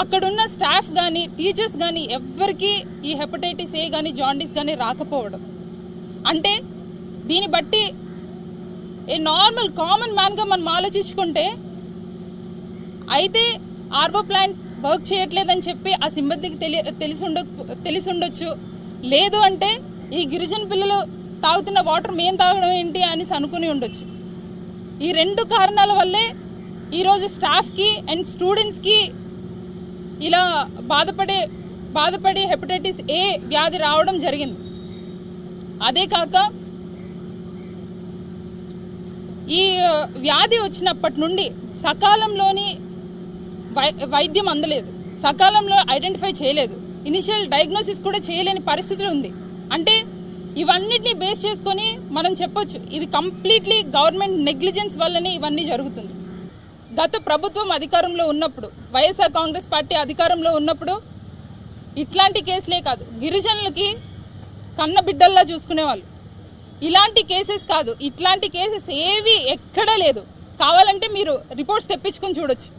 అక్కడున్న స్టాఫ్ కానీ టీచర్స్ కానీ ఎవ్వరికీ ఈ హెపటైటిస్ ఏ కానీ జాండీస్ కానీ రాకపోవడం అంటే దీన్ని బట్టి ఏ నార్మల్ కామన్ మ్యాన్గా మనం ఆలోచించుకుంటే అయితే ఆర్బో ప్లాంట్ వర్క్ చేయట్లేదని చెప్పి ఆ సిబ్బందికి తెలిసి ఉండొచ్చు, లేదు అంటే ఈ గిరిజన పిల్లలు తాగుతున్న వాటర్ మేము తాగడం ఏంటి అని అనుకుని ఉండొచ్చు. ఈ రెండు కారణాల వల్లే ఈరోజు స్టాఫ్కి అండ్ స్టూడెంట్స్కి ఇలా బాధపడి హెపటైటిస్ ఏ వ్యాధి రావడం జరిగింది. అదే కాక ఈ వ్యాధి వచ్చినప్పటి నుండి సకాలంలోని వైద్యం అందలేదు, సకాలంలో ఐడెంటిఫై చేయలేదు, ఇనిషియల్ డయాగ్నోసిస్ కూడా చేయలేని పరిస్థితులు ఉంది. అంటే ఇవన్నిటిని బేస్ చేసుకొని మనం చెప్పొచ్చు ఇది కంప్లీట్లీ గవర్నమెంట్ నెగ్లిజెన్స్ వల్లనే ఇవన్నీ జరుగుతుంది. గత ప్రభుత్వం అధికారంలో ఉన్నప్పుడు, వైఎస్ఆర్ కాంగ్రెస్ పార్టీ అధికారంలో ఉన్నప్పుడు ఇట్లాంటి కేసులే కాదు, గిరిజనులకి కన్న బిడ్డల్లా చూసుకునేవాళ్ళు. ఇలాంటి కేసెస్ కాదు, ఇట్లాంటి కేసెస్ ఏవి ఎక్కడా లేదు. కావాలంటే మీరు రిపోర్ట్స్ తెప్పించుకొని చూడొచ్చు.